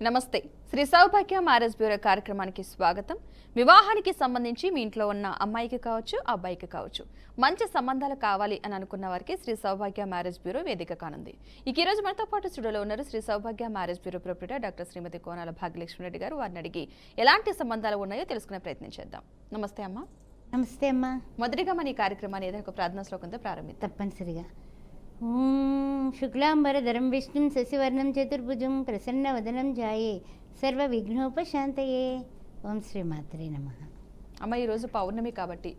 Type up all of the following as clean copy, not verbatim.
నమస్తే. శ్రీ సౌభాగ్య marriage bureau కార్యక్రమానికి స్వాగతం. వివాహానికి సంబంధించి మీ ఇంట్లో ఉన్న అమ్మాయికి కావచ్చు, అబ్బాయికి కావచ్చు, మంచి సంబంధాలు కావాలి అని అనుకున్న వారికి శ్రీ సౌభాగ్య మ్యారేజ్ బ్యూరో వేదిక కానుంది. ఈ రోజు మనతో పాటు స్టూడియోలో ఉన్నారు శ్రీ సౌభాగ్య మ్యారేజ్ బ్యూరో ప్రొప్రైటర్ డాక్టర్ శ్రీమతి కోనాల భాగ్యలక్ష్మి రెడ్డి గారు. వారిని అడిగి ఎలాంటి సంబంధాలు ఉన్నాయో తెలుసుకునే ప్రయత్నం చేద్దాం. నమస్తే అమ్మా. నమస్తే అమ్మా. మొదటిగా మన ఈ కార్యక్రమాన్ని ఏదైనా ఒక ప్రార్థనా శ్లోకంతో ప్రారంభిద్దాం. తప్పనిసరిగా. ఓం శుక్లాంబరధరం విష్ణుం శశివర్ణం చతుర్భుజం ప్రసన్నవదనం ధ్యాయే సర్వ విఘ్నోపశాంతయే. ఓం శ్రీమాత్రే నమః. అమ్మ, ఈరోజు పౌర్ణమి కాబట్టి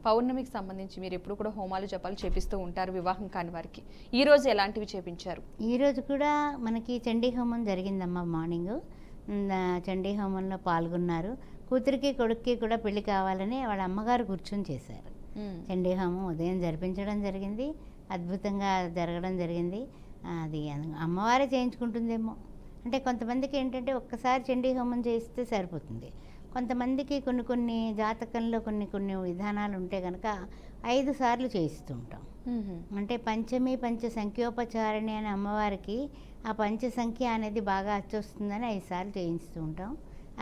పౌర్ణమికి సంబంధించి మీరు ఎప్పుడు కూడా హోమాలు జపాలు చేపిస్తూ ఉంటారు వివాహం కాని వారికి. ఈ రోజు ఎలాంటివి చేపించారు? ఈరోజు కూడా మనకి చండీ హోమం జరిగిందమ్మా. మార్నింగ్ చండీ హోమంలో పాల్గొన్నారు. కూతురికి కొడుక్కి కూడా పెళ్లి కావాలని వాళ్ళ అమ్మగారు కూర్చొని చేశారు. చండీ హోమం ఉదయం జరిపించడం జరిగింది. అద్భుతంగా జరగడం జరిగింది. అది అమ్మవారే చేయించుకుంటుందేమో. అంటే కొంతమందికి ఏంటంటే ఒక్కసారి చండీ హోమం చేయిస్తే సరిపోతుంది. కొంతమందికి కొన్ని జాతకంలో కొన్ని విధానాలు ఉంటే కనుక 5 సార్లు చేయిస్తూ ఉంటాం. అంటే పంచమి పంచ సంఖ్యోపచారణి అనే అమ్మవారికి ఆ పంచ సంఖ్య అనేది బాగా అచ్చొస్తుందని 5 సార్లు చేయిస్తూ ఉంటాం.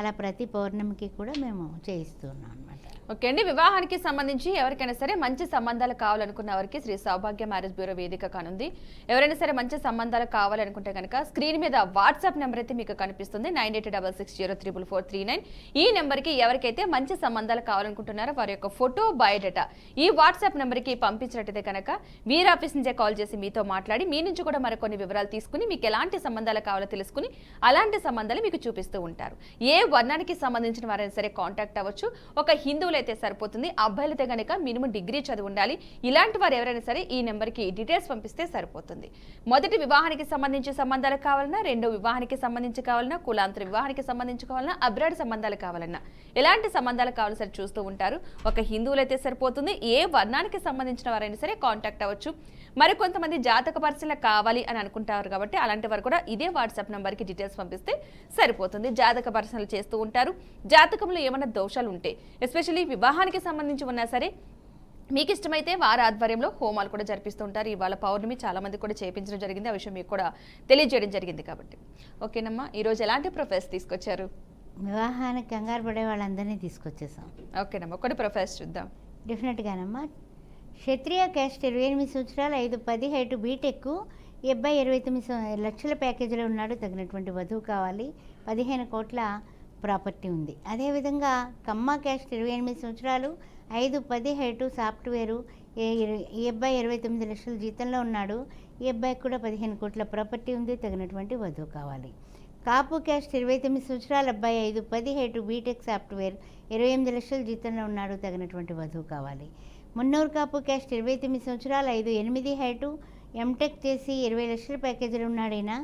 అలా ప్రతి పౌర్ణమికి కూడా మేము చేయిస్తూ ఉన్నాం అనమాట. ఓకే అండి. వివాహానికి సంబంధించి ఎవరికైనా సరే మంచి సంబంధాలు కావాలనుకున్న వారికి శ్రీ సౌభాగ్య మ్యారేజ్ బ్యూరో వేదిక కానుంది. ఎవరైనా సరే మంచి సంబంధాలు కావాలనుకుంటే కనుక స్క్రీన్ మీద వాట్సాప్ నెంబర్ అయితే మీకు కనిపిస్తుంది 9866034439. ఈ నెంబర్కి ఎవరికైతే మంచి సంబంధాలు కావాలనుకుంటున్నారో వారి యొక్క ఫోటో, బయోడేటా ఈ వాట్సాప్ నెంబర్కి పంపించినట్టయితే కనుక వీరి ఆఫీస్ నుంచే కాల్ చేసి మీతో మాట్లాడి మీ నుంచి కూడా మరికొన్ని వివరాలు తీసుకుని మీకు ఎలాంటి సంబంధాలు కావాలో తెలుసుకుని అలాంటి సంబంధాలు మీకు చూపిస్తూ ఉంటారు. ఏ వర్ణానికి సంబంధించిన వారైనా సరే కాంటాక్ట్ అవ్వచ్చు. ఒక హిందువులు అయితే సరిపోతుంది. అబ్బాయిలైతే కనుక మినిమం డిగ్రీ చదివి ఉండాలి. ఇలాంటి వారు ఎవరైనా సరే ఈ నెంబర్కి డీటెయిల్స్ పంపిస్తే సరిపోతుంది. మొదటి వివాహానికి సంబంధించి సంబంధాలు కావాలన్నా, రెండో వివాహానికి సంబంధించి కావాలన్నా, కులాంతర వివాహానికి సంబంధించి కావాలన్నా, అబ్రాడ్ సంబంధాలు కావాలన్నా, ఎలాంటి సంబంధాలు కావాలో సరే చూస్తూ ఉంటారు. ఒక హిందువులు అయితే సరిపోతుంది. ఏ వర్ణానికి సంబంధించిన వారైనా సరే కాంటాక్ట్ అవ్వచ్చు. మరి కొంతమంది జాతక పరిశీలన కావాలి అని అనుకుంటారు కాబట్టి అలాంటి వారు కూడా ఇదే వాట్సాప్ నెంబర్కి డీటెయిల్స్ పంపిస్తే సరిపోతుంది. జాతక పరిశీలన చేస్తూ ఉంటారు. జాతకంలో ఏమైనా దోషాలు ఉంటే ఎస్పెషల్లీ వివాహానికి సంబంధించి ఉన్నా సరే మీకు ఇష్టమైతే వారి ఆధ్వర్యంలో హోమాలు కూడా జరిపిస్తూ ఉంటారు. ఇవాళ పౌర్ణమి చాలా మంది కూడా చేయించడం జరిగింది. ఆ విషయం మీకు కూడా తెలియజేయడం జరిగింది కాబట్టి. ఓకేనమ్మా, ఈరోజు ఎలాంటి ప్రొఫెస్ తీసుకొచ్చారు? వివాహానికి కంగారు పడే వాళ్ళందరినీ తీసుకొచ్చేసాం. ఓకేనమ్మా, ఒకటి ప్రొఫెస్ చూద్దాం. డెఫినెట్గానమ్మా. క్షత్రియ క్యాస్ట్ 28 సంవత్సరాలు, 5-10 హైటు, బీటెక్, ఈ అబ్బాయి 29 లక్షల ప్యాకేజీలో ఉన్నాడు. తగినటువంటి వధువు కావాలి. 15 కోట్ల ప్రాపర్టీ ఉంది. అదేవిధంగా కమ్మ క్యాస్ట్ 28 సంవత్సరాలు, 5-10 హైటు, సాఫ్ట్వేరు, ఈ అబ్బాయి 29 లక్షల జీతంలో ఉన్నాడు. ఈ అబ్బాయికి కూడా 15 కోట్ల ప్రాపర్టీ ఉంది. తగినటువంటి వధువు కావాలి. కాపు క్యాస్ట్ 29 సంవత్సరాల అబ్బాయి, 5-10 హైటు, బీటెక్, సాఫ్ట్వేర్, 28 లక్షల జీతంలో ఉన్నాడు. తగినటువంటి వధువు కావాలి. మున్నూరు కాపు క్యాస్ట్ 29 సంవత్సరాలు, 5-8 హైటు, ఎంటెక్ చేసి 20 లక్షల ప్యాకేజీలు ఉన్నాడైనా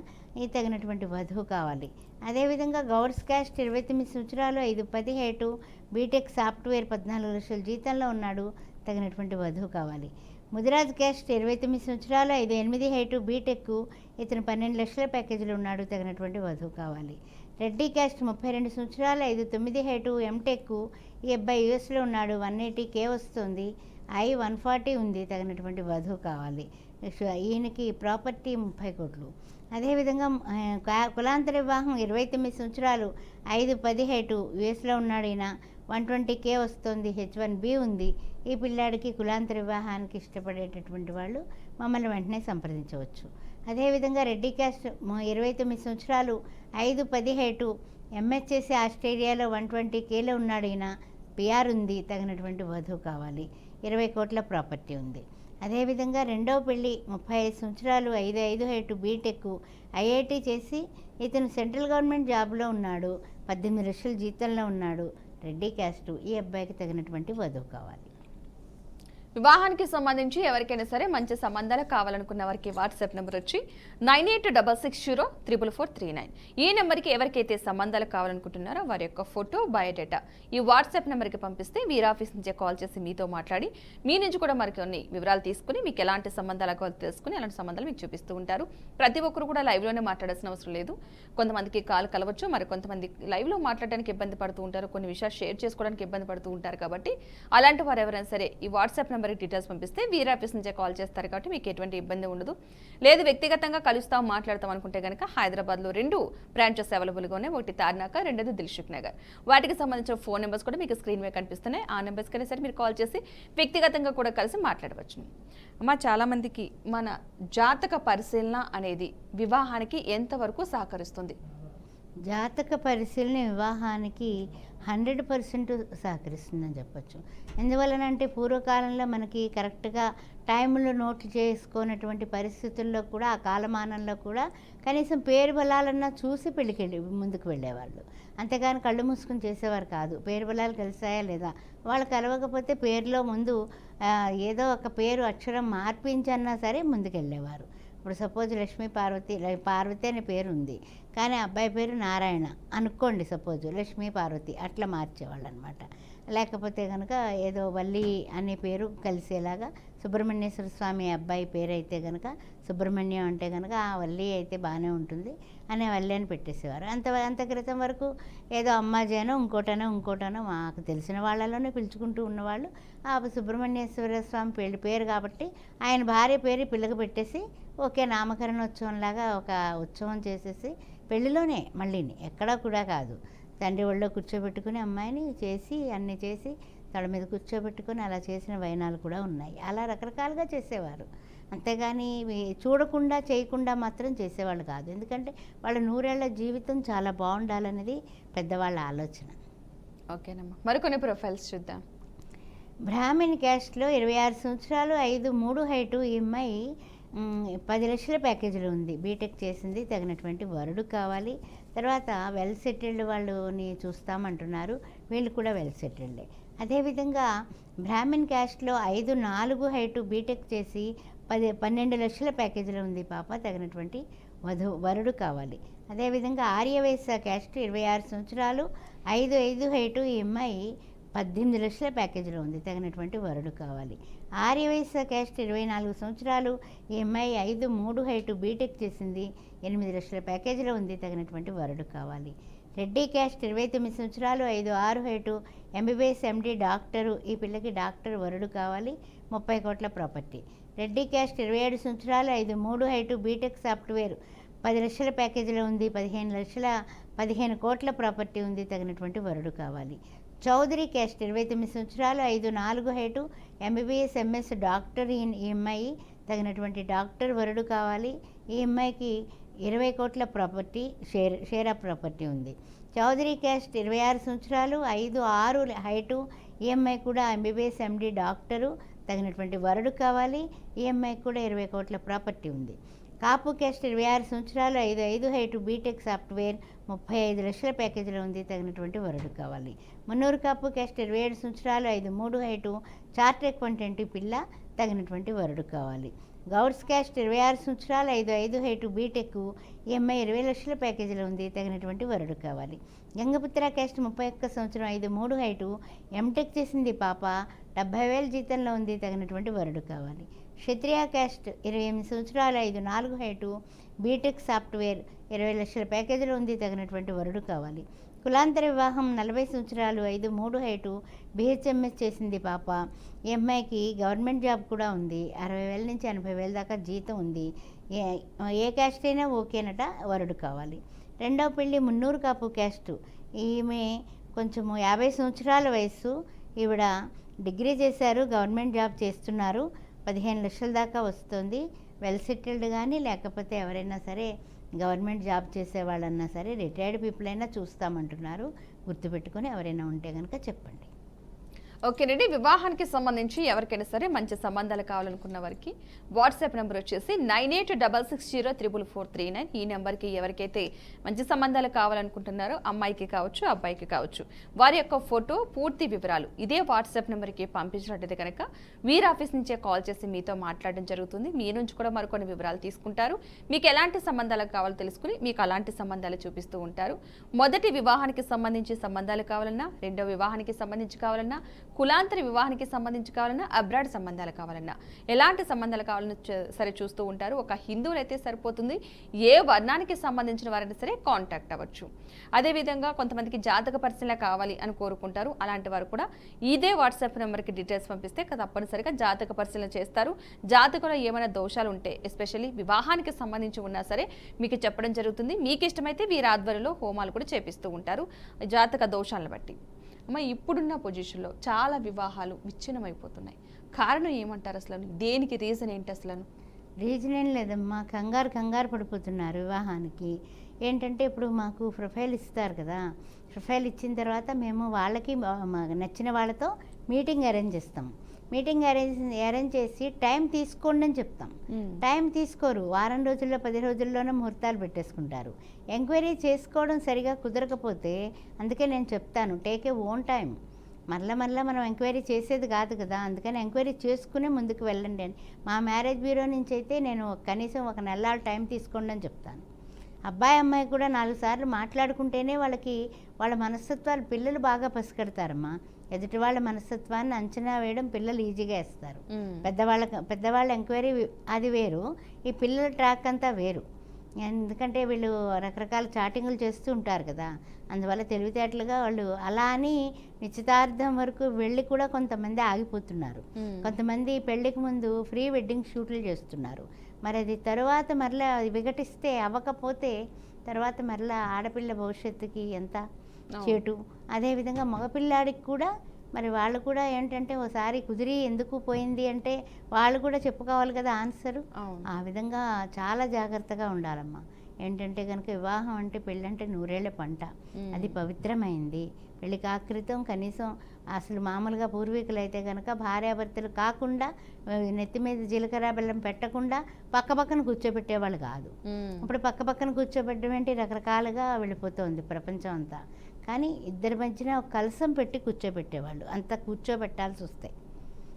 ఈ తగినటువంటి వధువు కావాలి. అదేవిధంగా గౌడ్స్ క్యాస్ట్ 29 సంవత్సరాలు, 5-10 హైటు, బీటెక్, సాఫ్ట్వేర్, 14 లక్షల జీతంలో ఉన్నాడు. తగినటువంటి వధువు కావాలి. ముదిరాజ్ క్యాస్ట్ 29 సంవత్సరాలు, 5-8 హైటు, బీటెక్, ఇతను 12 లక్షల ప్యాకేజీలు ఉన్నాడు. తగినటువంటి వధువు కావాలి. రెడ్డి క్యాస్ట్ 32 సంవత్సరాలు, 5-9 హైటు, ఎంటెక్, ఈ అబ్బాయి యూఎస్లో ఉన్నాడు. 180K వస్తుంది. 140 ఉంది. తగినటువంటి వధువు కావాలి. ఈయనకి ప్రాపర్టీ 30 కోట్లు. అదేవిధంగా కులాంతర వివాహం 29 సంవత్సరాలు, 5-10 హైటు, యూఎస్లో ఉన్నాడు. ఈయన 120K వస్తుంది. H1B ఉంది. ఈ పిల్లాడికి కులాంతర వివాహానికి ఇష్టపడేటటువంటి వాళ్ళు మమ్మల్ని వెంటనే సంప్రదించవచ్చు. అదేవిధంగా రెడ్డి క్యాస్ట్ 29 సంవత్సరాలు, 5-10 హైటు, ఎంఎస్ చేసి ఆస్ట్రేలియాలో 120Kలో ఉన్నాడు. ఈయన పిఆర్ ఉంది. తగినటువంటి వధువు కావాలి. 20 కోట్ల ప్రాపర్టీ ఉంది. అదేవిధంగా రెండవ పెళ్ళి 35 సంవత్సరాలు, 5-5 హైటు, బీటెక్, ఐఐటి చేసి ఇతను సెంట్రల్ గవర్నమెంట్ జాబ్లో ఉన్నాడు. 18 లక్షల జీతంలో ఉన్నాడు. రెడ్డి క్యాస్టు. ఈ అబ్బాయికి తగినటువంటి వధువు కావాలి. వివాహానికి సంబంధించి ఎవరికైనా సరే మంచి సంబంధాలు కావాలనుకున్న వారికి వాట్సాప్ నెంబర్ వచ్చి 9866044439. ఈ నెంబర్కి ఎవరికైతే సంబంధాలు కావాలనుకుంటున్నారో వారి యొక్క ఫోటో, బయోడేటా ఈ వాట్సాప్ నెంబర్కి పంపిస్తే వీరి ఆఫీస్ నుంచే కాల్ చేసి మీతో మాట్లాడి మీ నుంచి కూడా మరికొన్ని వివరాలు తీసుకుని మీకు ఎలాంటి సంబంధాలు కావాలో తెలుసుకుని అలాంటి సంబంధాలు మీకు చూపిస్తూ ఉంటారు. ప్రతి ఒక్కరు కూడా లైవ్లోనే మాట్లాడాల్సిన అవసరం లేదు. కొంతమందికి కాల్ కలవచ్చు, మరి కొంతమంది లైవ్లో మాట్లాడడానికి ఇబ్బంది పడుతూ ఉంటారు, కొన్ని విషయాలు షేర్ చేసుకోవడానికి ఇబ్బంది పడుతూ ఉంటారు. కాబట్టి అలాంటి వారు ఎవరైనా సరే ఈ వాట్సాప్ నెంబర్ నెంబర్కి డీటెయిల్స్ పంపిస్తే వీరి ఆఫీస్ నుంచే కాల్ చేస్తారు కాబట్టి మీకు ఎటువంటి ఇబ్బంది ఉండదు. లేదు వ్యక్తిగతంగా కలుస్తాం మాట్లాడతాం అనుకుంటే కనుక హైదరాబాద్లో 2 బ్రాంచెస్ అవైలబుల్గా ఉన్నాయి. ఒకటి తార్నాక, రెండోది దిల్సుఖ్ నగర్. వాటికి సంబంధించిన ఫోన్ నెంబర్స్ కూడా మీకు స్క్రీన్ మీద కనిపిస్తున్నాయి. ఆ నెంబర్స్ కన్నా సరే మీరు కాల్ చేసి వ్యక్తిగతంగా కూడా కలిసి మాట్లాడవచ్చు. అమ్మ, చాలామందికి మన జాతక పరిశీలన అనేది వివాహానికి ఎంతవరకు సహకరిస్తుంది? జాతక పరిశీలన వివాహానికి 100% సహకరిస్తుందని చెప్పొచ్చు. ఎందువలనంటే పూర్వకాలంలో మనకి కరెక్ట్గా టైంలో నోట్లు చేసుకున్నటువంటి పరిస్థితుల్లో కూడా ఆ కాలమానంలో కూడా కనీసం పేరు బలాలన్నా చూసి పెళ్ళికెళ్ళి ముందుకు వెళ్ళేవాళ్ళు. అంతేగాని కళ్ళు మూసుకుని చేసేవారు కాదు. పేరు బలాలు కలిసాయా లేదా, వాళ్ళు కలవకపోతే పేరులో ముందు ఏదో ఒక పేరు అక్షరం మార్పించన్నా సరే ముందుకెళ్ళేవారు. ఇప్పుడు సపోజ్ లక్ష్మీ పార్వతి అనే పేరు ఉంది, కానీ అబ్బాయి పేరు నారాయణ అనుకోండి, సపోజ్ లక్ష్మీ పార్వతి అట్లా మార్చేవాళ్ళు అనమాట. లేకపోతే కనుక ఏదో వల్లి అనే పేరు కలిసేలాగా సుబ్రహ్మణ్యేశ్వర స్వామి అబ్బాయి పేరు అయితే కనుక సుబ్రహ్మణ్యం అంటే కనుక ఆ వల్లి అయితే బాగానే ఉంటుంది అనే వల్లి అని పెట్టేసేవారు. అంత క్రితం వరకు ఏదో అమ్మాజేనో ఇంకోటనో మాకు తెలిసిన వాళ్ళలోనే పిలుచుకుంటూ ఉన్నవాళ్ళు. ఆ సుబ్రహ్మణ్యేశ్వర స్వామి పేరు కాబట్టి ఆయన భార్య పేరు పిల్లకి పెట్టేసి ఓకే నామకరణోత్సవంలాగా ఒక ఉత్సవం చేసేసి పెళ్లిలోనే మళ్ళీని ఎక్కడా కూడా కాదు, తండ్రి ఒళ్ళో కూర్చోబెట్టుకుని అమ్మాయిని చేసి అన్నీ చేసి తల మీద కూర్చోబెట్టుకొని అలా చేసిన వైనాలు కూడా ఉన్నాయి. అలా రకరకాలుగా చేసేవారు. అంతేగాని చూడకుండా చేయకుండా మాత్రం చేసేవాళ్ళు కాదు. ఎందుకంటే వాళ్ళ 100 ఏళ్ల జీవితం చాలా బాగుండాలనేది పెద్దవాళ్ళ ఆలోచన. ఓకేనమ్మా, మరికొన్ని ప్రొఫైల్స్ చూద్దాం. బ్రాహ్మణ్ క్యాస్ట్లో 26 సంవత్సరాలు 5'3" హైటు ఈ అమ్మాయి 10 లక్షల ప్యాకేజీలో ఉంది. బీటెక్ చేసింది, తగినటువంటి వరుడు కావాలి. తర్వాత వెల్ సెటిల్డ్ వాళ్ళని చూస్తామంటున్నారు, వీళ్ళు కూడా వెల్ సెటిల్డే. అదేవిధంగా బ్రాహ్మణ్ క్యాస్ట్లో 5'4" హైటు బీటెక్ చేసి 12 లక్షల ప్యాకేజీలో ఉంది పాప, తగినటువంటి వరుడు కావాలి. అదేవిధంగా ఆర్యవైశ్య క్యాస్ట్ 26 సంవత్సరాలు 5'5" హైటు ఈ అమ్మాయి 18 లక్షల ప్యాకేజీలో ఉంది, తగినటువంటి వరుడు కావాలి. ఆర్యవైశ్య క్యాస్ట్ 24 సంవత్సరాలు ఈ అమ్మాయి 5'3" హైటు బీటెక్ చేసింది, 8 లక్షల ప్యాకేజీలో ఉంది, తగినటువంటి వరుడు కావాలి. రెడ్డి క్యాస్ట్ 29 సంవత్సరాలు 5'6" హైటు ఎంబీబీఎస్ ఎండి డాక్టరు, ఈ పిల్లకి డాక్టర్ వరుడు కావాలి, 30 కోట్ల ప్రాపర్టీ. రెడ్డి క్యాస్ట్ 27 సంవత్సరాలు 5'3" హైటు బీటెక్ సాఫ్ట్వేర్ 10 లక్షల ప్యాకేజీలో ఉంది, 15 కోట్ల ప్రాపర్టీ ఉంది, తగినటువంటి వరుడు కావాలి. చౌదరి క్యాస్ట్ 29 సంవత్సరాలు 5'4" హైటు ఎంబీబీఎస్ ఎంఎస్ డాక్టర్, ఈ అమ్మాయి తగినటువంటి డాక్టర్ వరుడు కావాలి. ఈ అమ్మాయికి 20 కోట్ల ప్రాపర్టీ షేర్ ఆఫ్ ప్రాపర్టీ ఉంది. చౌదరి క్యాస్ట్ 26 సంవత్సరాలు 5'6" హైటు ఈ అమ్మాయి కూడా ఎంబీబీఎస్ ఎండి డాక్టరు, తగినటువంటి వరుడు కావాలి. ఈ అమ్మాయికి కూడా 20 కోట్ల ప్రాపర్టీ ఉంది. కాపు క్యాస్ట్ 26 సంవత్సరాలు 5'5" హైటు బీటెక్ సాఫ్ట్వేర్ 35 లక్షల ప్యాకేజీలో ఉంది, తగినటువంటి వరుడు కావాలి. మున్నూరు కాపు క్యాస్ట్ 27 సంవత్సరాలు 5'3" హైటు చార్టర్ అకౌంటెంట్ పిల్ల, తగినటువంటి వరుడు కావాలి. గౌడ్స్ క్యాస్ట్ 26 సంవత్సరాలు 5'5" హైటు బీటెక్, ఈ అమ్మాయి 20 లక్షల ప్యాకేజీలో ఉంది, తగినటువంటి వరుడు కావాలి. గంగపుత్ర క్యాస్ట్ 31 సంవత్సరం 5'3" హైటు ఎంటెక్ చేసింది పాప, 70,000 జీతంలో ఉంది, తగినటువంటి వరుడు కావాలి. క్షత్రియ క్యాస్ట్ 28 సంవత్సరాలు 5'4" హైటు బీటెక్ సాఫ్ట్వేర్ 20 లక్షల ప్యాకేజీలో ఉంది, తగినటువంటి వరుడు కావాలి. కులాంతర వివాహం 40 సంవత్సరాలు 5'3" హైటు బిహెచ్ఎంఎస్ చేసింది పాప, ఈ అమ్మాయికి గవర్నమెంట్ జాబ్ కూడా ఉంది, 60,000 నుంచి 80,000 దాకా జీతం ఉంది, ఏ క్యాస్ట్ అయినా ఓకేనట, వరుడు కావాలి. రెండవ పెళ్ళి మున్నూరు కాపు క్యాస్టు, ఈమె కొంచెము 50 సంవత్సరాల వయస్సు, ఈవిడ డిగ్రీ చేశారు, గవర్నమెంట్ జాబ్ చేస్తున్నారు, 15 లక్షల దాకా వస్తుంది. వెల్ సెటిల్డ్ కానీ లేకపోతే ఎవరైనా సరే గవర్నమెంట్ జాబ్ చేసేవాళ్ళన్నా సరే రిటైర్డ్ పీపుల్ అయినా చూస్తామంటున్నారు, గుర్తుపెట్టుకొని ఎవరైనా ఉంటే కనుక చెప్పండి. ఓకేనండి, వివాహానికి సంబంధించి ఎవరికైనా సరే మంచి సంబంధాలు కావాలనుకున్న వారికి వాట్సాప్ నెంబర్ వచ్చేసి 9866044439. ఈ నెంబర్కి ఎవరికైతే మంచి సంబంధాలు కావాలనుకుంటున్నారో అమ్మాయికి కావచ్చు అబ్బాయికి కావచ్చు వారి యొక్క ఫోటో పూర్తి వివరాలు ఇదే వాట్సాప్ నెంబర్కి పంపించినట్టయితే కనుక వీరి ఆఫీస్ నుంచే కాల్ చేసి మీతో మాట్లాడడం జరుగుతుంది. మీ నుంచి కూడా మరికొన్ని వివరాలు తీసుకుంటారు. మీకు ఎలాంటి సంబంధాలు కావాలో తెలుసుకుని మీకు అలాంటి సంబంధాలు చూపిస్తూ ఉంటారు. మొదటి వివాహానికి సంబంధించి సంబంధాలు కావాలన్నా, రెండో వివాహానికి సంబంధించి కావాలన్నా, కులాంతర వివాహానికి సంబంధించి కావాలన్నా, అబ్రాడ్ సంబంధాలు కావాలన్నా, ఎలాంటి సంబంధాలు కావాలన్నా సరే చూస్తూ ఉంటారు. ఒక హిందువులు అయితే సరిపోతుంది, ఏ వర్ణానికి సంబంధించిన వారైనా సరే కాంటాక్ట్ అవ్వచ్చు. అదేవిధంగా కొంతమందికి జాతక పరిశీలన కావాలి అని కోరుకుంటారు. అలాంటి వారు కూడా ఇదే వాట్సాప్ నెంబర్కి డీటెయిల్స్ పంపిస్తే తప్పనిసరిగా జాతక పరిశీలన చేస్తారు. జాతకంలో ఏమైనా దోషాలు ఉంటే, ఎస్పెషల్లీ వివాహానికి సంబంధించి ఉన్నా సరే మీకు చెప్పడం జరుగుతుంది. మీకు ఇష్టమైతే వీరి ఆధ్వర్యంలో హోమాలు కూడా చేపిస్తూ ఉంటారు జాతక దోషాలను బట్టి. అమ్మ, ఇప్పుడున్న పొజిషన్లో చాలా వివాహాలు విచ్ఛిన్నమైపోతున్నాయి. కారణం ఏమంటారు అసలు? దేనికి రీజన్ ఏంటి అసలు? రీజన్ ఏం లేదమ్మా, కంగారు పడిపోతున్నారు వివాహానికి. ఏంటంటే ఇప్పుడు మాకు ప్రొఫైల్ ఇస్తారు కదా, ప్రొఫైల్ ఇచ్చిన తర్వాత మేము వాళ్ళకి నచ్చిన వాళ్ళతో మీటింగ్ అరేంజ్ చేస్తాం. మీటింగ్ అరేంజ్ చేసి టైం తీసుకోండి అని చెప్తాం. టైం తీసుకోరు, వారం రోజుల్లో 10 రోజుల్లోనే ముహూర్తాలు పెట్టేసుకుంటారు. ఎంక్వైరీ చేసుకోవడం సరిగా కుదరకపోతే, అందుకే నేను చెప్తాను, టేక్ ఏ ఓన్ టైం. మరలా మనం ఎంక్వైరీ చేసేది కాదు కదా, అందుకని ఎంక్వైరీ చేసుకునే ముందుకు వెళ్ళండి అని. మా మ్యారేజ్ బ్యూరో నుంచి అయితే నేను కనీసం 1 నెల టైం తీసుకోండి అని చెప్తాను. అబ్బాయి అమ్మాయి కూడా 4 సార్లు మాట్లాడుకుంటేనే వాళ్ళ మనస్తత్వాలు పిల్లలు బాగా పసిగడతారమ్మా. ఎదుటి వాళ్ళ మనస్తత్వాన్ని అంచనా వేయడం పిల్లలు ఈజీగా వేస్తారు. పెద్దవాళ్ళ ఎంక్వైరీ అది వేరు, ఈ పిల్లల ట్రాక్ అంతా వేరు. ఎందుకంటే వీళ్ళు రకరకాల చాటింగులు చేస్తూ ఉంటారు కదా, అందువల్ల తెలివితేటలుగా వాళ్ళు అలా అని నిశ్చితార్థం వరకు వెళ్ళి కూడా కొంతమంది ఆగిపోతున్నారు. కొంతమంది పెళ్లికి ముందు ప్రీ వెడ్డింగ్ షూట్లు చేస్తున్నారు. మరి అది తరువాత మరలా విఘటిస్తే అవ్వకపోతే తర్వాత మరలా ఆడపిల్ల భవిష్యత్తుకి ఎంత చేటు. అదేవిధంగా మగపిల్లాడికి కూడా మరి వాళ్ళు కూడా ఏంటంటే ఓసారి కుదిరి ఎందుకు పోయింది అంటే వాళ్ళు కూడా చెప్పుకోవాలి కదా ఆన్సరు. ఆ విధంగా చాలా జాగ్రత్తగా ఉండాలమ్మా. ఏంటంటే కనుక వివాహం అంటే పెళ్ళంటే 100 ఏళ్ల పంట, అది పవిత్రమైంది. పెళ్లి కాకృతం కనీసం అసలు మామూలుగా పూర్వీకులు అయితే కనుక భార్యాభర్తలు కాకుండా నెత్తి మీద జీలకర్ర బెల్లం పెట్టకుండా పక్కపక్కన కూర్చోబెట్టేవాళ్ళు కాదు. ఇప్పుడు పక్కపక్కన కూర్చోబెట్టడం ఏంటి రకరకాలుగా వెళ్ళిపోతుంది ప్రపంచం అంతా. కానీ ఇద్దరి మధ్యన ఒక కలసం పెట్టి కూర్చోబెట్టేవాళ్ళు, అంత కూర్చోబెట్టాల్సి వస్తాయి.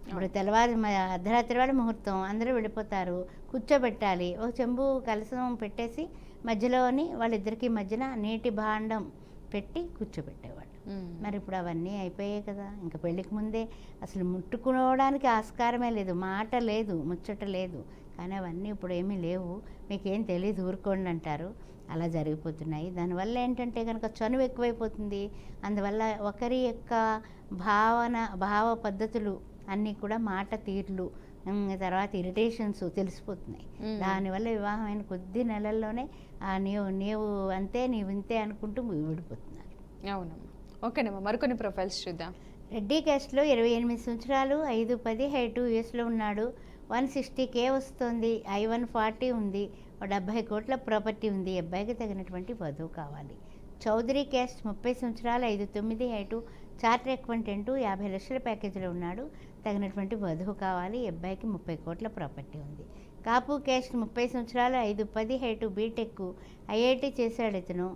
ఇప్పుడు తెల్లవారు అర్ధరాత్రి వాళ్ళ ముహూర్తం, అందరూ వెళ్ళిపోతారు, కూర్చోబెట్టాలి. ఒక చెంబు కలసం పెట్టేసి మధ్యలోని వాళ్ళిద్దరికి మధ్యన నీటి భాండం పెట్టి కూర్చోబెట్టేవాళ్ళు. మరి ఇప్పుడు అవన్నీ అయిపోయాయి కదా. ఇంకా పెళ్ళికి ముందే అసలు ముట్టుకోవడానికి ఆస్కారమే లేదు, మాట లేదు, ముచ్చట లేదు. కానీ అవన్నీ ఇప్పుడు ఏమీ లేవు, మీకేం తెలియదు ఊరుకోండి అంటారు. అలా జరిగిపోతున్నాయి. దానివల్ల ఏంటంటే కనుక చనువు ఎక్కువైపోతుంది. అందువల్ల ఒకరి యొక్క భావ పద్ధతులు అన్నీ కూడా మాట తీర్లు, తర్వాత ఇరిటేషన్స్ తెలిసిపోతున్నాయి. దానివల్ల వివాహం అయిన కొద్ది నెలల్లోనే నీవు అంతే నీవు ఇంతే అనుకుంటూ విడిపోతున్నారు. అవునమ్మా, ఓకేనమ్మా. మరికొన్ని ప్రొఫైల్స్ చూద్దాం. రెడ్డి క్యాస్ట్లో 28 సంవత్సరాలు, 5'10" హైట్, యూఎస్లో ఉన్నాడు. 160K వస్తుంది, I-140 ఉంది, 70 కోట్ల ప్రాపర్టీ ఉంది. అబ్బాయికి తగినటువంటి వధువు కావాలి. చౌదరి క్యాస్ట్ 30 సంవత్సరాలు, 5'9" హైటు, చార్టర్ అకౌంటెంట్, 50 లక్షల ప్యాకేజీలో ఉన్నాడు. తగినటువంటి వధువు కావాలి. అబ్బాయికి 30 కోట్ల ప్రాపర్టీ ఉంది. కాపు క్యాస్ట్ 30 సంవత్సరాలు, 5'10" హైటు, బీటెక్, IIT చేశాడు ఇతను,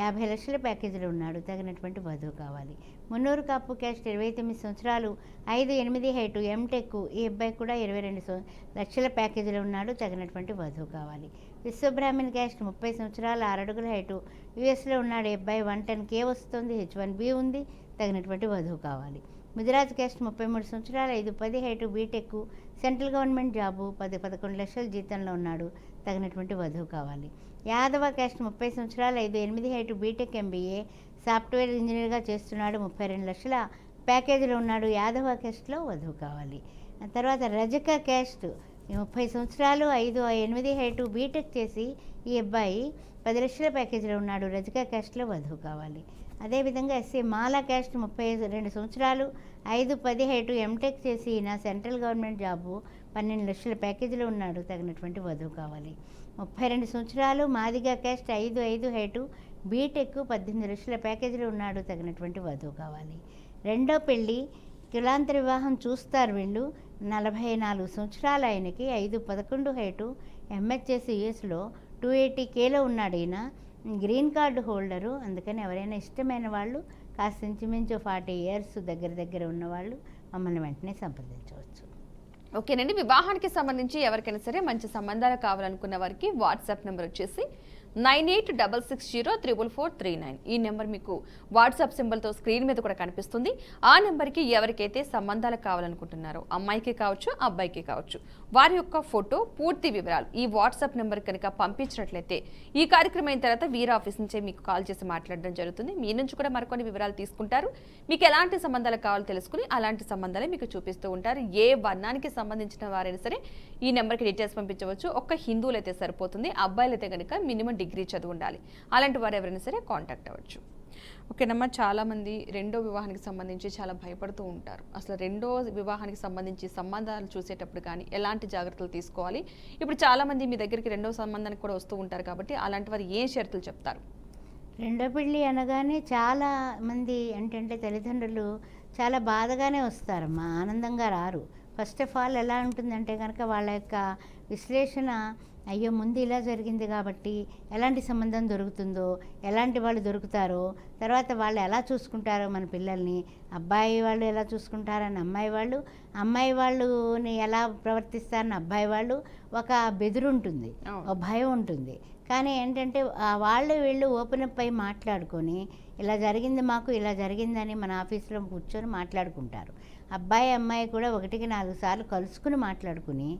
50 లక్షల ప్యాకేజీలో ఉన్నాడు. తగినటువంటి వధువు కావాలి. మున్నూరు కాపు క్యాస్ట్ 29 సంవత్సరాలు, 5'8" హైటు, ఎంటెక్, ఈ అబ్బాయి కూడా 22 లక్షల ప్యాకేజీలో ఉన్నాడు. తగినటువంటి వధువు కావాలి. విశ్వబ్రాహ్మణ్ క్యాస్ట్ 30 సంవత్సరాలు, 6 అడుగుల హైటు, యూఎస్లో ఉన్నాడు. అబ్బాయి 110K వస్తుంది, H1B ఉంది. తగినటువంటి వధువు కావాలి. ముదిరాజ్ క్యాస్ట్ 33 సంవత్సరాలు, 5'10" height, BTech, central government job, 10-11 లక్షల జీతంలో ఉన్నాడు. తగినటువంటి వధువు కావాలి. యాదవ క్యాస్ట్ 30 సంవత్సరాలు, 5'8" హైటు, బీటెక్, MBA, సాఫ్ట్వేర్ ఇంజనీర్గా చేస్తున్నాడు. 32 లక్షల ప్యాకేజీలో ఉన్నాడు. యాదవ క్యాస్ట్లో వధువు కావాలి. తర్వాత రజక క్యాస్ట్ 30 సంవత్సరాలు, 5'8" హైటు, బీటెక్ చేసి ఈ అబ్బాయి 10 లక్షల ప్యాకేజీలో ఉన్నాడు. రజక క్యాస్ట్లో వధువు కావాలి. అదేవిధంగా ఎస్సీ మాలా క్యాస్ట్ 32 సంవత్సరాలు, 5'10" హైటు, ఎంటెక్ చేసి ఈయన సెంట్రల్ గవర్నమెంట్ జాబు, 12 లక్షల ప్యాకేజీలో ఉన్నాడు. తగినటువంటి వధువు కావాలి. 32 సంవత్సరాలు, మాదిగా క్యాస్ట్, 5'5" హైటు, బీటెక్, 18 లక్షల ప్యాకేజీలో ఉన్నాడు. తగినటువంటి వధువు కావాలి. రెండో పెళ్ళి కులాంతర వివాహం చూస్తారు వీళ్ళు. 44 సంవత్సరాలు ఆయనకి, 5'11" హైటు, MHS యూఎస్లో, 280Kలో ఉన్నాడు. ఈయన గ్రీన్ కార్డు హోల్డరు. అందుకని ఎవరైనా ఇష్టమైన వాళ్ళు కాస్త ఇంచుమించు 40 years దగ్గర ఉన్నవాళ్ళు మమ్మల్ని వెంటనే సంప్రదించవచ్చు. ఓకేనండి. వివాహానికి సంబంధించి ఎవరికైనా సరే మంచి సంబంధాలు కావాలనుకున్న వారికి వాట్సాప్ నెంబర్ వచ్చేసి 9866034439 ఈ నెంబర్ మీకు వాట్సాప్ సింబల్తో స్క్రీన్ మీద కూడా కనిపిస్తుంది. ఆ నెంబర్కి ఎవరికైతే సంబంధాలు కావాలనుకుంటున్నారో అమ్మాయికి కావచ్చు అబ్బాయికి కావచ్చు వారి యొక్క ఫోటో పూర్తి వివరాలు ఈ వాట్సాప్ నెంబర్ కనుక పంపించినట్లయితే ఈ కార్యక్రమం అయిన తర్వాత వీరి ఆఫీస్ నుంచే మీకు కాల్ చేసి మాట్లాడడం జరుగుతుంది. మీ నుంచి కూడా మరికొన్ని వివరాలు తీసుకుంటారు. మీకు ఎలాంటి సంబంధాలు కావాలో తెలుసుకుని అలాంటి సంబంధాలే మీకు చూపిస్తూ ఉంటారు. ఏ వర్ణానికి సంబంధించిన వారైనా సరే ఈ నెంబర్కి డీటెయిల్స్ పంపించవచ్చు. ఒక్క హిందువులు అయితే సరిపోతుంది. అబ్బాయిలు అయితే కనుక మినిమం డిగ్రీ చదువు ఉండాలి. అలాంటి వారు ఎవరైనా సరే కాంటాక్ట్ అవ్వచ్చు. ఓకేనమ్మా, చాలామంది రెండో వివాహానికి సంబంధించి చాలా భయపడుతూ ఉంటారు. అసలు రెండో వివాహానికి సంబంధించి సంబంధాలు చూసేటప్పుడు కానీ ఎలాంటి జాగ్రత్తలు తీసుకోవాలి? ఇప్పుడు చాలామంది మీ దగ్గరికి రెండో సంబంధానికి కూడా వస్తూ ఉంటారు కాబట్టి అలాంటి వారు ఏ షరతులు చెప్తారు? రెండో పెళ్ళి అనగానే చాలా మంది ఏంటంటే తల్లిదండ్రులు చాలా బాధగానే వస్తారమ్మా, ఆనందంగా రారు. ఫస్ట్ ఆఫ్ ఆల్ ఎలా ఉంటుందంటే కనుక వాళ్ళ యొక్క విశ్లేషణ, అయ్యో ముందు ఇలా జరిగింది కాబట్టి ఎలాంటి సంబంధం దొరుకుతుందో, ఎలాంటి వాళ్ళు దొరుకుతారో, తర్వాత వాళ్ళు ఎలా చూసుకుంటారో మన పిల్లల్ని, అబ్బాయి వాళ్ళు ఎలా చూసుకుంటారని అమ్మాయి వాళ్ళని ఎలా ప్రవర్తిస్తారని అబ్బాయి వాళ్ళు, ఒక బెదురుంటుంది, ఒక భయం ఉంటుంది. కానీ ఏంటంటే వీళ్ళు ఓపెన్ అప్ అయి మాట్లాడుకొని ఇలా జరిగింది, మాకు ఇలా జరిగిందని మన ఆఫీస్లో కూర్చొని మాట్లాడుకుంటారు. అబ్బాయి అమ్మాయి కూడా 1-4 సార్లు కలుసుకుని మాట్లాడుకుని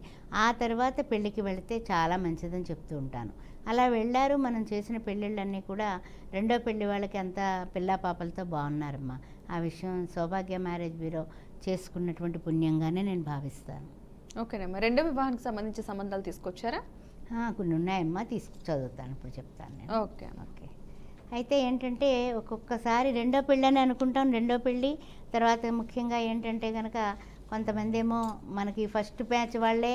ఆ తర్వాత పెళ్ళికి వెళితే చాలా మంచిదని చెప్తూ ఉంటాను. అలా వెళ్ళారు. మనం చేసిన పెళ్ళిళ్ళన్నీ కూడా రెండో పెళ్ళి వాళ్ళకి అంతా పిల్లా పాపలతో బాగున్నారమ్మా. ఆ విషయం సౌభాగ్య మ్యారేజ్ బ్యూరో చేసుకున్నటువంటి పుణ్యంగానే నేను భావిస్తాను. ఓకేనమ్మా, రెండో వివాహానికి సంబంధించి సంబంధాలు తీసుకొచ్చారా? కొన్ని ఉన్నాయమ్మా, చదువుతాను, ఇప్పుడు చెప్తాను నేను. Okay okay. అయితే ఏంటంటే ఒక్కొక్కసారి రెండో పెళ్ళి అని అనుకుంటాం. రెండో పెళ్ళి తర్వాత ముఖ్యంగా ఏంటంటే కనుక కొంతమంది ఏమో మనకి ఫస్ట్ మ్యాచ్ వాళ్ళే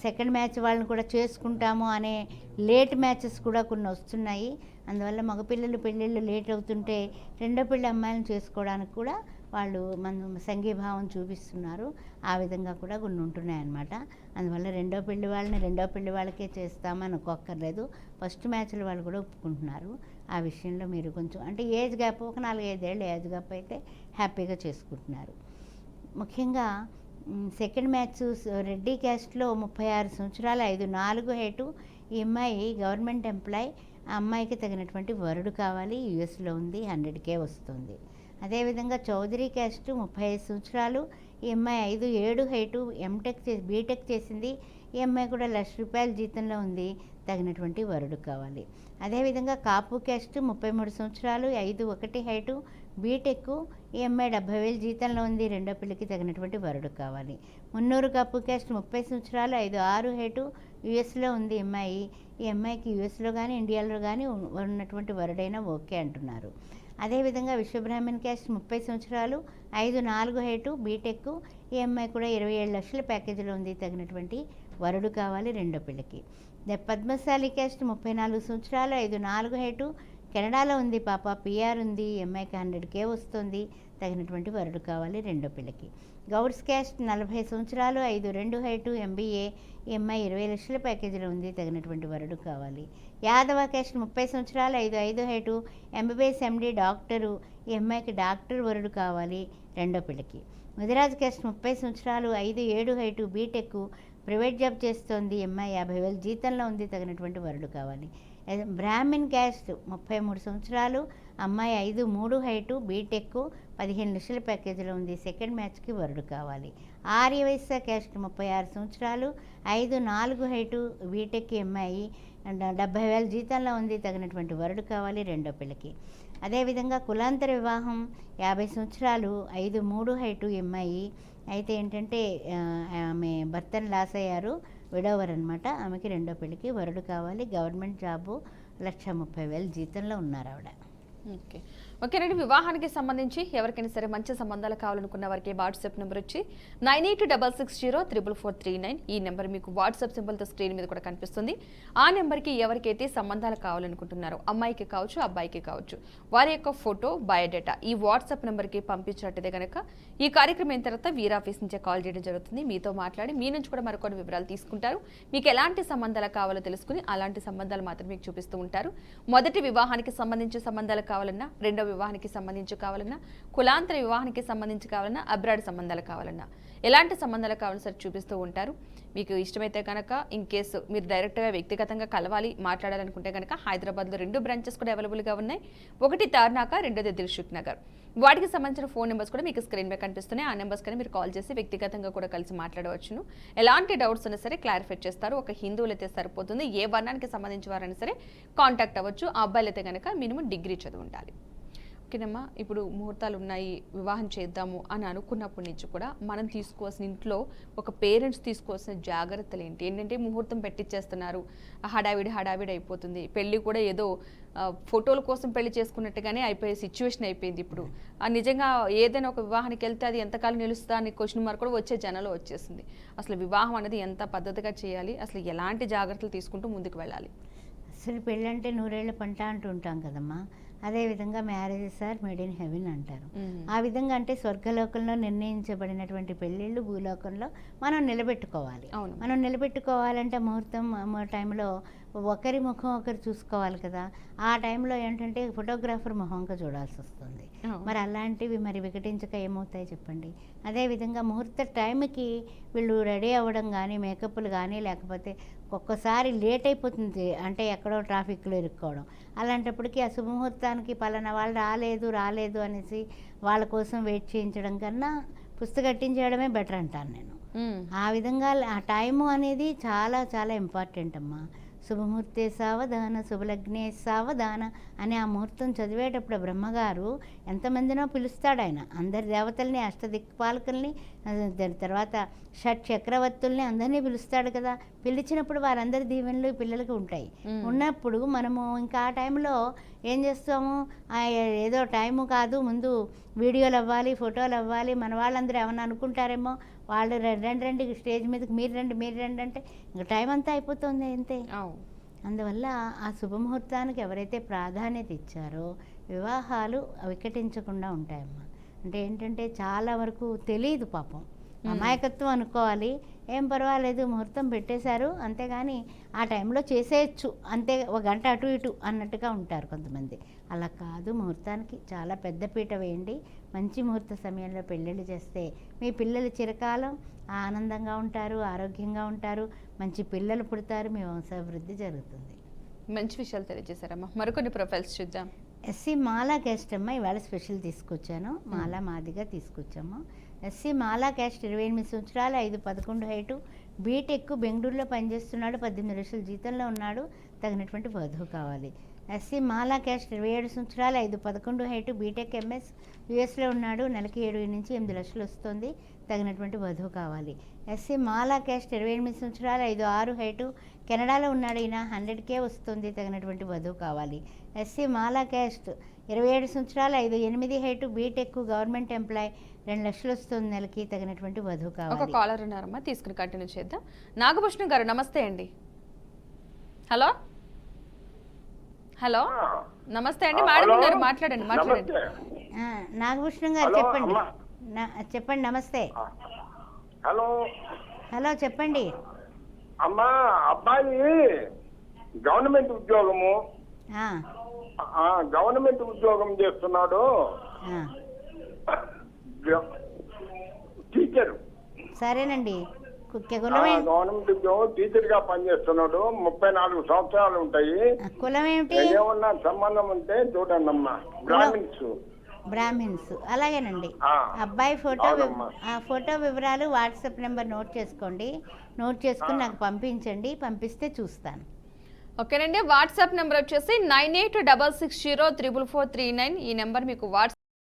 సెకండ్ మ్యాచ్ వాళ్ళని కూడా చేసుకుంటాము అనే లేట్ మ్యాచెస్ కూడా కొన్ని వస్తున్నాయి. అందువల్ల మగపిల్లలు పెళ్ళిళ్ళు లేట్ అవుతుంటే రెండో పెళ్ళి అమ్మాయిలను చేసుకోవడానికి కూడా వాళ్ళు మన సంఘీభావం చూపిస్తున్నారు. ఆ విధంగా కూడా కొన్ని ఉంటున్నాయన్నమాట. అందువల్ల రెండో పెళ్ళి వాళ్ళకే చేస్తామని అనుకోక్కర్లేదు. ఫస్ట్ మ్యాచ్లు వాళ్ళు కూడా ఒప్పుకుంటున్నారు. ఆ విషయంలో మీరు కొంచెం అంటే ఏజ్ గ్యాప్ ఒక 4-5 ఏళ్ళ ఏజ్ గ్యాప్ అయితే హ్యాపీగా చేసుకుంటున్నారు. ముఖ్యంగా సెకండ్ మ్యాచ్ రెడ్డి క్యాస్ట్లో 36 సంవత్సరాలు 5'4" హైటు. ఈ అమ్మాయి గవర్నమెంట్ ఎంప్లాయ్. ఆ అమ్మాయికి తగినటువంటి వరుడు కావాలి. యూఎస్లో ఉంది, 100K వస్తుంది. అదేవిధంగా చౌదరి క్యాస్ట్ 35 సంవత్సరాలు. ఈ అమ్మాయి 5'7" హైటు, బీటెక్ చేసింది. ఈ అమ్మాయి కూడా ₹1,00,000 జీతంలో ఉంది, తగినటువంటి వరుడు కావాలి. అదేవిధంగా కాపు క్యాస్ట్ 33 సంవత్సరాలు 5'1" హైటు, బీటెక్. ఈ అమ్మాయి 70,000 జీతంలో ఉంది, రెండో పెళ్ళికి తగినటువంటి వరుడు కావాలి. మున్నూరు కాపు క్యాస్ట్ 30 సంవత్సరాలు 5'6" హైటు, యుఎస్లో ఉంది ఈ అమ్మాయి. ఈ అమ్మాయికి యుఎస్లో కానీ ఇండియాలో కానీ ఉన్నటువంటి వరుడైనా ఓకే అంటున్నారు. అదేవిధంగా విశ్వబ్రాహ్మణ్ క్యాస్ట్ 30 సంవత్సరాలు 5'4" హైటు, బీటెక్. ఈ అమ్మాయి కూడా 27 లక్షల ప్యాకేజీలో ఉంది, తగినటువంటి వరుడు కావాలి రెండో పెళ్ళికి. పద్మశాలి క్యాస్ట్ 34 సంవత్సరాలు 5'4" హైటు, కెనడాలో ఉంది పాప, పిఆర్ ఉంది. ఈ అమ్మాయికి 100K వస్తుంది, తగినటువంటి వరుడు కావాలి రెండో పెళ్ళికి. గౌడ్స్ క్యాస్ట్ 40 సంవత్సరాలు 5'2" హైటు, ఎంబీఏ. ఈ అమ్మాయి 20 లక్షల ప్యాకేజీలో ఉంది, తగినటువంటి వరుడు కావాలి. యాదవ క్యాస్ట్ 30 సంవత్సరాలు 5'5" హైటు, ఎంబీబీఎస్ ఎండి, డాక్టరు. ఈ అమ్మాయికి డాక్టర్ వరుడు కావాలి రెండో పెళ్ళికి. ముదిరాజ్ క్యాస్ట్ 30 సంవత్సరాలు 5'7" హైటు, బీటెక్, ప్రైవేట్ జాబ్ చేస్తోంది. ఈ అమ్మాయి 50,000 జీతంలో ఉంది, తగినటువంటి వరుడు కావాలి. బ్రాహ్మిన్ క్యాస్ట్ 33 సంవత్సరాలు, అమ్మాయి 5'3" హైటు, బీటెక్, 15 లక్షల ప్యాకేజీలో ఉంది, సెకండ్ మ్యాచ్కి వరుడు కావాలి. ఆర్యవైశ్య క్యాస్ట్ 36 సంవత్సరాలు 5'4" హైటు, బీటెక్. అమ్మాయి 70,000 జీతంలో ఉంది, తగినటువంటి వరుడు కావాలి రెండో పెళ్ళికి. అదేవిధంగా కులాంతర వివాహం 50 సంవత్సరాలు 5'3" హైటు, అమ్మాయి. అయితే ఏంటంటే ఆమె భర్తను లాస్ అయ్యారు, విడోవర్ అనమాట. ఆమెకి రెండో పెళ్ళికి వరుడు కావాలి. గవర్నమెంట్ జాబు, 1,30,000 జీతంలో ఉన్నారు ఆవిడ. ఓకేనండి, వివాహానికి సంబంధించి ఎవరికైనా సరే మంచి సంబంధాలు కావాలనుకున్న వారికి వాట్సాప్ నెంబర్ వచ్చి 9866044439. ఈ నెంబర్ మీకు వాట్సాప్ సింబల్తో స్క్రీన్ మీద కూడా కనిపిస్తుంది. ఆ నెంబర్కి ఎవరికైతే సంబంధాలు కావాలనుకుంటున్నారో అమ్మాయికి కావచ్చు అబ్బాయికి కావచ్చు వారి యొక్క ఫోటో, బయోడేటా ఈ వాట్సాప్ నెంబర్కి పంపించినట్టయితే కనుక ఈ కార్యక్రమం అయిన తర్వాత వీర్ ఆఫీస్ నుంచే కాల్ చేయడం జరుగుతుంది. మీతో మాట్లాడి మీ నుంచి కూడా మరికొన్ని వివరాలు తీసుకుంటారు. మీకు ఎలాంటి సంబంధాలు కావాలో తెలుసుకుని అలాంటి సంబంధాలు మాత్రం మీకు చూపిస్తూ ఉంటారు. మొదటి వివాహానికి సంబంధించి సంబంధాలు కావాలన్నా, రెండో వివాహానికి సంబంధించి కావాలన్నా, కులాంతర వివాహానికి సంబంధించి కావాలన్నా, అబ్రాడ్ సంబంధాలు కావాలన్నా, ఎలాంటి సంబంధాలు కావాలని సరే చూపిస్తూ ఉంటారు. మీకు ఇష్టమైతే కనుక ఇన్ కేసు మీరు డైరెక్ట్గా వ్యక్తిగతంగా కలవాలి మాట్లాడాలనుకుంటే కనుక హైదరాబాద్లో 2 బ్రాంచెస్ కూడా అవైలబుల్గా ఉన్నాయి. ఒకటి తార్నాక, రెండోది దిల్సుఖ్ నగర్. వాటికి సంబంధించిన ఫోన్ నెంబర్స్ కూడా మీకు స్క్రీన్ మీద కనిపిస్తున్నాయి. ఆ నెంబర్స్ కానీ మీరు కాల్ చేసి వ్యక్తిగతంగా కూడా కలిసి మాట్లాడవచ్చును. ఎలాంటి డౌట్స్ ఉన్నా సరే క్లారిఫై చేస్తారు. ఒక హిందువులు అయితే సరిపోతుంది, ఏ వర్ణానికి సంబంధించి వారైనా సరే కాంటాక్ట్ అవ్వచ్చు. ఆ అబ్బాయిలు అయితే కనుక మినిమం డిగ్రీ చదువు ఉండాలి. ఓకేనమ్మా, ఇప్పుడు ముహూర్తాలు ఉన్నాయి, వివాహం చేద్దాము అని అనుకున్నప్పటి నుంచి కూడా మనం తీసుకోవాల్సిన ఇంట్లో ఒక పేరెంట్స్ తీసుకోవాల్సిన జాగ్రత్తలు ఏంటి? ఏంటంటే ముహూర్తం పెట్టిచ్చేస్తున్నారు, హడావిడి అయిపోతుంది. పెళ్ళి కూడా ఏదో ఫోటోల కోసం పెళ్లి చేసుకున్నట్టుగానే అయిపోయే సిచ్యువేషన్ అయిపోయింది ఇప్పుడు. నిజంగా ఏదైనా ఒక వివాహానికి వెళ్తే అది ఎంతకాలం నిలుస్తా అని క్వశ్చన్ మార్క్ కూడా వచ్చే జనాలు వచ్చేసింది. అసలు వివాహం అనేది ఎంత పద్ధతిగా చేయాలి, అసలు ఎలాంటి జాగ్రత్తలు తీసుకుంటూ ముందుకు వెళ్ళాలి? అసలు పెళ్ళంటే 100 ఏళ్ల పంట అంటూ ఉంటాం కదమ్మా. అదేవిధంగా marriages are made in heaven అంటారు. ఆ విధంగా అంటే స్వర్గలోకంలో నిర్ణయించబడినటువంటి పెళ్ళిళ్ళు భూలోకంలో మనం నిలబెట్టుకోవాలి. మనం నిలబెట్టుకోవాలంటే ముహూర్తం టైంలో ఒకరి ముఖం ఒకరు చూసుకోవాలి కదా. ఆ టైంలో ఏంటంటే ఫోటోగ్రాఫర్ ముఖంగా చూడాల్సి వస్తుంది. మరి అలాంటివి మరి వికటించక ఏమవుతాయి చెప్పండి. అదేవిధంగా ముహూర్త టైంకి వీళ్ళు రెడీ అవ్వడం కానీ, మేకప్లు కానీ, లేకపోతే ఒక్కొక్కసారి లేట్ అయిపోతుంది, అంటే ఎక్కడో ట్రాఫిక్లో ఇరుక్కోవడం. అలాంటప్పటికీ ఆ శుభముహూర్తానికి పలానా వాళ్ళు రాలేదు అనేసి వాళ్ళ కోసం వెయిట్ చేయించడం కన్నా పుస్తకట్టించేయడమే బెటర్ అంటాను నేను. ఆ విధంగా ఆ టైము అనేది చాలా చాలా ఇంపార్టెంట్ అమ్మా. శుభముహూర్తే సావధాన, శుభలగ్నే సావధాన అని ఆ ముహూర్తం చదివేటప్పుడు బ్రహ్మగారు ఎంతమందినో పిలుస్తాడు ఆయన. అందరి దేవతల్ని, అష్టదిక్పాలకుల్ని, తర్వాత షట్ చక్రవర్తుల్ని అందరినీ పిలుస్తాడు కదా. పిలిచినప్పుడు వారందరి దీవెనలు పిల్లలకి ఉంటాయి. ఉన్నప్పుడు మనము ఇంకా ఆ టైంలో ఏం చేస్తాము, ఏదో టైము కాదు, ముందు వీడియోలు అవ్వాలి, ఫోటోలు అవ్వాలి, మన వాళ్ళందరూ ఏమన్నా అనుకుంటారేమో, వాళ్ళు రండి స్టేజ్ మీదకి మీరు రండి అంటే ఇంకా టైం అంతా అయిపోతుంది అంతే. అందువల్ల ఆ శుభముహూర్తానికి ఎవరైతే ప్రాధాన్యత ఇచ్చారో వివాహాలు వికటించకుండా ఉంటాయమ్మా. అంటే ఏంటంటే చాలా వరకు తెలియదు పాపం, అమాయకత్వం అనుకోవాలి. ఏం పర్వాలేదు ముహూర్తం పెట్టేశారు అంతేగాని ఆ టైంలో చేసేయచ్చు అంతే, ఒక గంట అటు ఇటు అన్నట్టుగా ఉంటారు కొంతమంది. అలా కాదు, ముహూర్తానికి చాలా పెద్ద పీట వేయండి. మంచి ముహూర్త సమయంలో పెళ్ళిళ్ళు చేస్తే మీ పిల్లలు చిరకాలం ఆనందంగా ఉంటారు, ఆరోగ్యంగా ఉంటారు, మంచి పిల్లలు పుడతారు, మీ వంశాభివృద్ధి జరుగుతుంది. మంచి విషయాలు తెలియజేశారమ్మా. మరికొన్ని ప్రొఫైల్స్ చూద్దాం. ఎస్సీ మాలా క్యాస్ట్ అమ్మ ఇవాళ స్పెషల్ తీసుకొచ్చాను, మాలా మాదిగా తీసుకొచ్చాము. ఎస్సీ మాలా క్యాస్ట్ 28 సంవత్సరాలు, 5'11" హైటు, బీటెక్ బెంగళూరులో పనిచేస్తున్నాడు, 18 లక్షల జీతంలో ఉన్నాడు, తగినటువంటి వధువు కావాలి. ఎస్సీ మాలా క్యాస్ట్ 27 సంవత్సరాలు, 5'11" హైటు, బీటెక్ ఎంఎస్, యుఎస్లో ఉన్నాడు, నెలకి 7 నుంచి 8 లక్షలు వస్తుంది, తగినటువంటి వధువు కావాలి. ఎస్సీ మాలా క్యాస్ట్ 28 సంవత్సరాలు, 5'6" హైటు, కెనడాలో ఉన్నాడు, ఈయన 100K వస్తుంది, తగినటువంటి వధువు కావాలి. ఎస్సీ మాలా క్యాస్ట్ 27 సంవత్సరాలు, 5'8" హైటు, బీటెక్ గవర్నమెంట్ ఎంప్లాయ్, 2 లక్షలు వస్తుంది నెలకి, తగినటువంటి వధువు కావాలి. ఒక కాలర్ ఉన్నారమ్మా, తీసుకుని కంటిన్యూ చేద్దాం. నాగభూషణం గారు నమస్తే అండి. హలో హలో నమస్తే అండి, మేడం గారు మాట్లాడండి. నాగభూషణం గారు చెప్పండి. చెప్పండి, నమస్తే. హలో హలో చెప్పండి అమ్మా. అబ్బాయి గవర్నమెంట్ ఉద్యోగము, గవర్నమెంట్ ఉద్యోగం చేస్తున్నాడు, టీచర్. సరేనండి. గవర్నమెంట్ ఉద్యోగం టీచర్ గా పనిచేస్తున్నాడు, 34 సంవత్సరాలు ఉంటాయి. కులం ఏమిటి? ఏమన్నా సంబంధం ఉంటే చూడండి అమ్మా. బ్రాహ్మిన్స్ అలాగేనండి. అబ్బాయి ఫోటో వివరాలు వాట్సాప్ నెంబర్ నోట్ చేసుకోండి, నోట్ చేసుకుని నాకు పంపించండి, పంపిస్తే చూస్తాను. ఓకేనండి. వాట్సాప్ నెంబర్ వచ్చేసి 9866044439. ఈ నెంబర్ మీకు వాట్సాప్